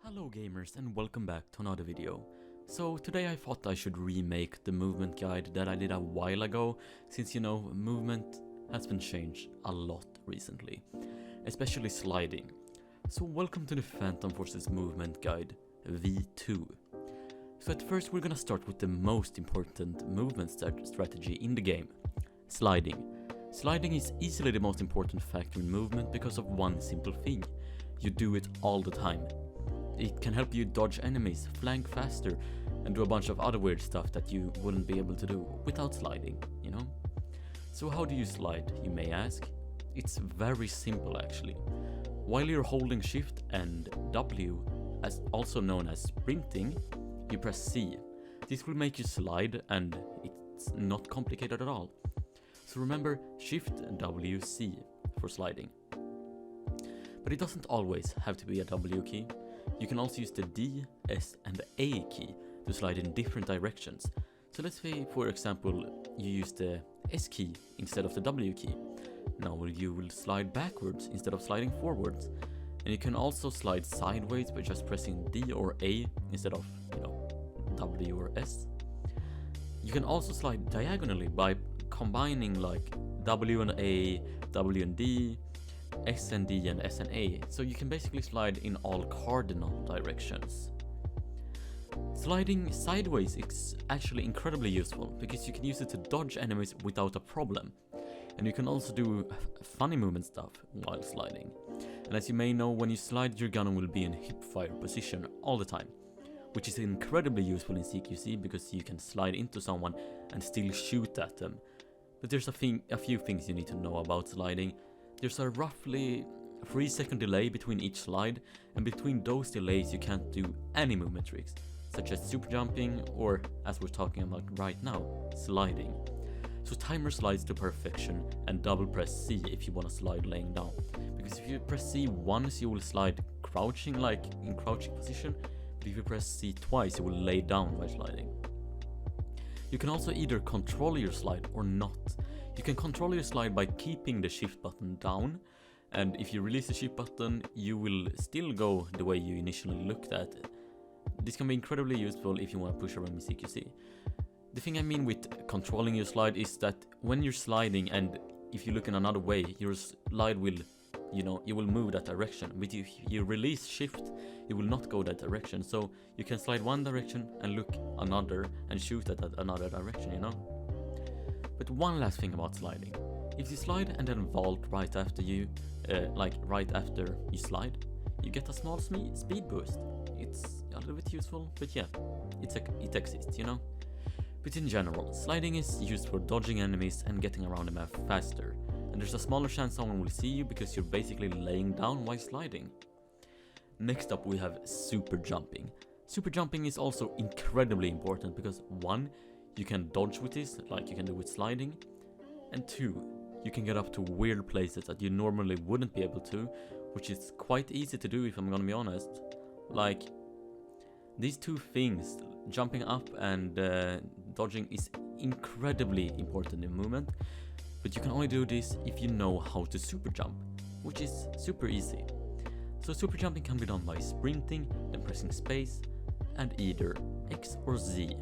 Hello gamers and welcome back to another video. So today I thought I should remake the movement guide that I did a while ago, since you know, movement has been changed a lot recently, especially sliding. So welcome to the Phantom Forces movement guide V2. So at first we're gonna start with the most important movement strategy in the game, sliding. Sliding is easily the most important factor in movement because of one simple thing: you do it all the time. It can help you dodge enemies, flank faster, and do a bunch of other weird stuff that you wouldn't be able to do without sliding, you know? So how do you slide, you may ask? It's very simple actually. While you're holding Shift and W, as also known as sprinting, you press C. This will make you slide, and it's not complicated at all. So remember Shift and W, C for sliding. But it doesn't always have to be a W key. You can also use the D, S and the A key to slide in different directions. So let's say, for example, you use the S key instead of the W key. Now you will slide backwards instead of sliding forwards. And you can also slide sideways by just pressing D or A instead of, W or S. You can also slide diagonally by combining like W and A, W and D, S and D and S and A, so you can basically slide in all cardinal directions. Sliding sideways is actually incredibly useful because you can use it to dodge enemies without a problem. And you can also do funny movement stuff while sliding. And as you may know, when you slide, your gun will be in hip fire position all the time, which is incredibly useful in CQC because you can slide into someone and still shoot at them. But there's a few things you need to know about sliding. There's a roughly 3-second delay between each slide, and between those delays you can't do any movement tricks, such as super jumping or, as we're talking about right now, sliding. So timer slides to perfection, and double press C if you want to slide laying down, because if you press C once you will slide crouching, like in crouching position, but if you press C twice you will lay down while sliding. You can also either control your slide or not. You can control your slide by keeping the shift button down, and if you release the shift button, you will still go the way you initially looked at it. This can be incredibly useful if you want to push around in CQC. The thing I mean with controlling your slide is that when you're sliding and if you look in another way, your slide will, you will move that direction. But if you release shift, it will not go that direction. So you can slide one direction and look another and shoot at another direction, But one last thing about sliding. If you slide and then vault right after you, right after you slide, you get a small speed boost. It's a little bit useful, but yeah, it exists, But in general, sliding is used for dodging enemies and getting around the map faster. And there's a smaller chance someone will see you because you're basically laying down while sliding. Next up we have super jumping. Super jumping is also incredibly important because 1, you can dodge with this, like you can do with sliding, and 2, you can get up to weird places that you normally wouldn't be able to, which is quite easy to do if I'm gonna be honest. Like, these two things, jumping up and dodging, is incredibly important in movement, but you can only do this if you know how to super jump, which is super easy. So super jumping can be done by sprinting, then pressing space, and either X or Z.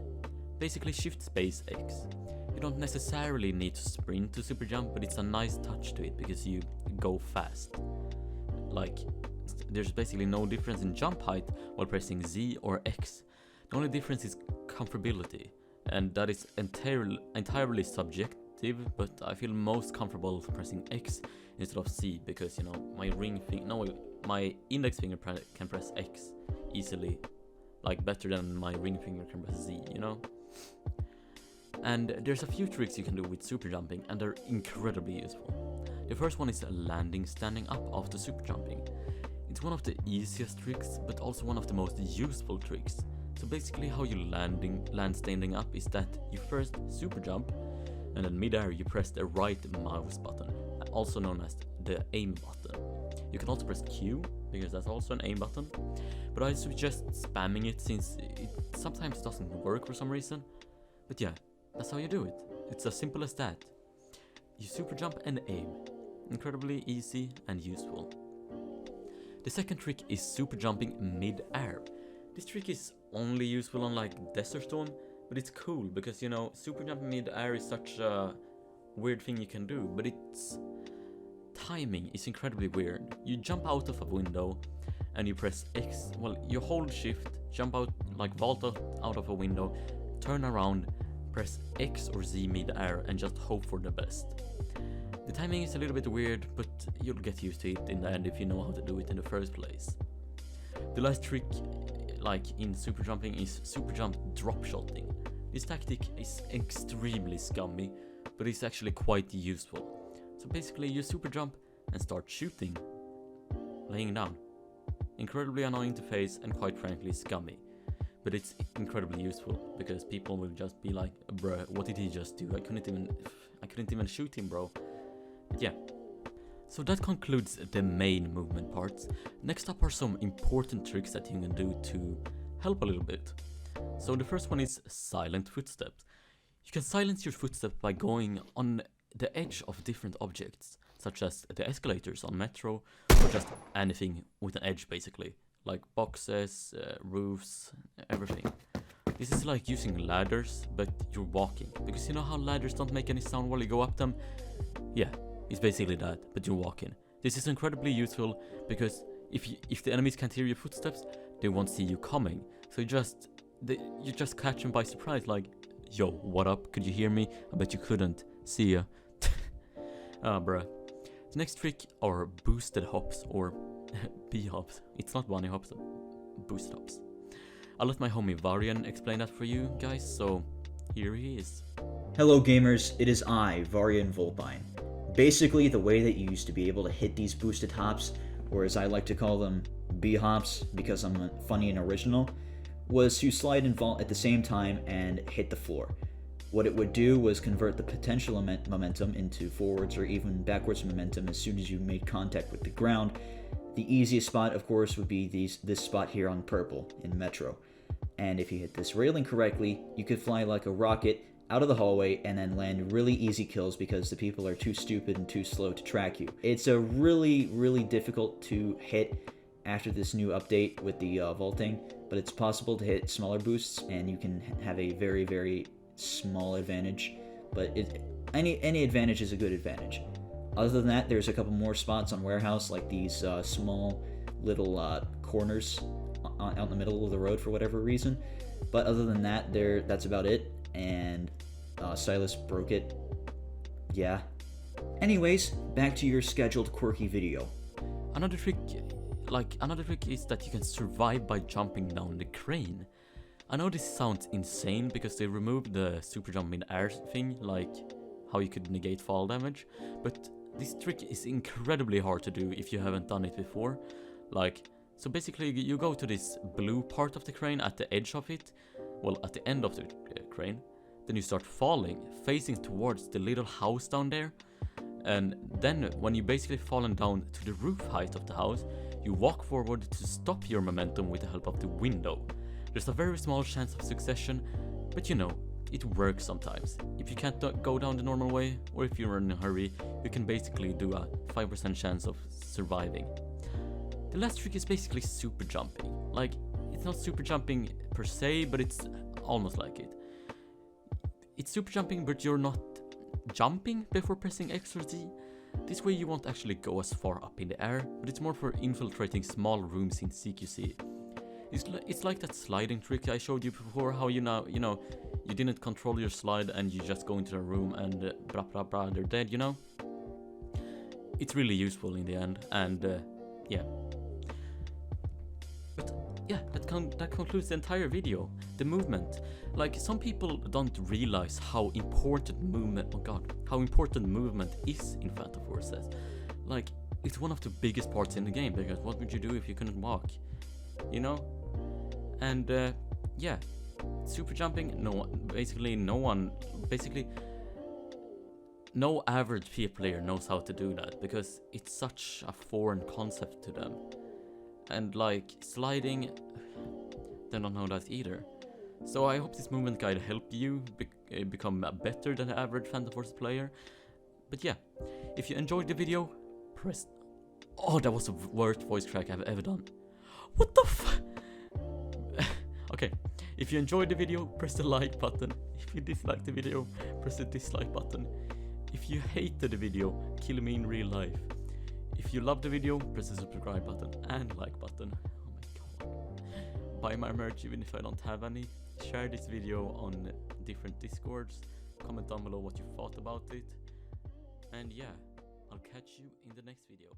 Basically shift space X. You don't necessarily need to sprint to super jump, but it's a nice touch to it because you go fast. Like, there's basically no difference in jump height while pressing Z or X. The only difference is comfortability, and that is entirely subjective, but I feel most comfortable pressing X instead of Z because, my index finger can press X easily, like better than my ring finger can press Z, And there's a few tricks you can do with super jumping, and they're incredibly useful. The first one is landing standing up after super jumping. It's one of the easiest tricks, but also one of the most useful tricks. So basically how you land standing up is that you first super jump, and then mid-air you press the right mouse button, also known as the aim button. You can also press Q, because that's also an aim button, but I suggest spamming it since it sometimes doesn't work for some reason. But yeah, that's how you do it. It's as simple as that. You super jump and aim. Incredibly easy and useful. The second trick is super jumping mid-air. This trick is only useful on like Desert Storm, but it's cool because, you know, super jumping mid-air is such a weird thing you can do, but its timing is incredibly weird. You jump out of a window and you press X, well, you hold shift, jump out, like vault out of a window, turn around, press X or Z mid-air and just hope for the best. The timing is a little bit weird, but you'll get used to it in the end if you know how to do it in the first place. The last trick, like in super jumping, is super jump drop shotting. This tactic is extremely scummy, but it's actually quite useful. So basically you super jump and start shooting, laying down. Incredibly annoying to face and quite frankly scummy. But it's incredibly useful because people will just be like, bruh, what did he just do? I couldn't even shoot him, bro. But yeah. So that concludes the main movement parts. Next up are some important tricks that you can do to help a little bit. So the first one is silent footsteps. You can silence your footsteps by going on the edge of different objects, such as the escalators on Metro, or just anything with an edge basically, like boxes, roofs, everything. This is like using ladders, but you're walking, because you know how ladders don't make any sound while you go up them? Yeah, it's basically that, but you're walking. This is incredibly useful, because if the enemies can't hear your footsteps, they won't see you coming. So you just catch them by surprise, like, yo, what up? Could you hear me? I bet you couldn't. See ya. Ah, bruh. The next trick are boosted hops, or B-hops. It's not bunny hops, boosted hops. I'll let my homie Varian explain that for you guys, so here he is. Hello gamers, it is I, Varian Volpine. Basically, the way that you used to be able to hit these boosted hops, or as I like to call them, B-hops, because I'm funny and original, was to slide and vault at the same time and hit the floor. What it would do was convert the potential momentum into forwards or even backwards momentum as soon as you made contact with the ground. The easiest spot, of course, would be this spot here on purple in Metro. And if you hit this railing correctly, you could fly like a rocket out of the hallway and then land really easy kills because the people are too stupid and too slow to track you. It's a really difficult to hit after this new update with the vaulting, but it's possible to hit smaller boosts and you can have a very small advantage, but any advantage is a good advantage. Other than that, there's a couple more spots on Warehouse, like these small little corners out in the middle of the road for whatever reason. But other than that, that's about it. And Silas broke it. Yeah. Anyways, back to your scheduled quirky video. Another trick is that you can survive by jumping down the crane. I know this sounds insane because they removed the super jump in air thing, like how you could negate fall damage, but this trick is incredibly hard to do if you haven't done it before. Like, so basically you go to this blue part of the crane at the edge of it, well, at the end of the crane, then you start falling, facing towards the little house down there, and then when you basically fallen down to the roof height of the house, you walk forward to stop your momentum with the help of the window. There's a very small chance of succession, but you know, it works sometimes. If you can't go down the normal way, or if you're in a hurry, you can basically do a 5% chance of surviving. The last trick is basically super jumping. Like, it's not super jumping per se, but it's almost like it. It's super jumping, but you're not jumping before pressing X or Z. This way you won't actually go as far up in the air, but it's more for infiltrating small rooms in CQC. It's like that sliding trick I showed you before, how you didn't control your slide and you just go into a room and they're dead, you know? It's really useful in the end, and yeah. But yeah, that concludes the entire video. The movement. Like, some people don't realize how important movement, how important movement is in Phantom Forces. Like, it's one of the biggest parts in the game, because what would you do if you couldn't walk? You know? And yeah, super jumping, no average PF player knows how to do that, because it's such a foreign concept to them. And like sliding, they don't know that either. So I hope this movement guide helped you become better than the average Phantom Forces player. But yeah, if you enjoyed the video, press Oh, that was the worst voice crack I've ever done. What the f... Okay, if you enjoyed the video, press the like button. If you disliked the video, press the dislike button. If you hated the video, kill me in real life. If you loved the video, press the subscribe button and like button. Oh my god. Buy my merch even if I don't have any. Share this video on different Discords. Comment down below what you thought about it. And yeah, I'll catch you in the next video.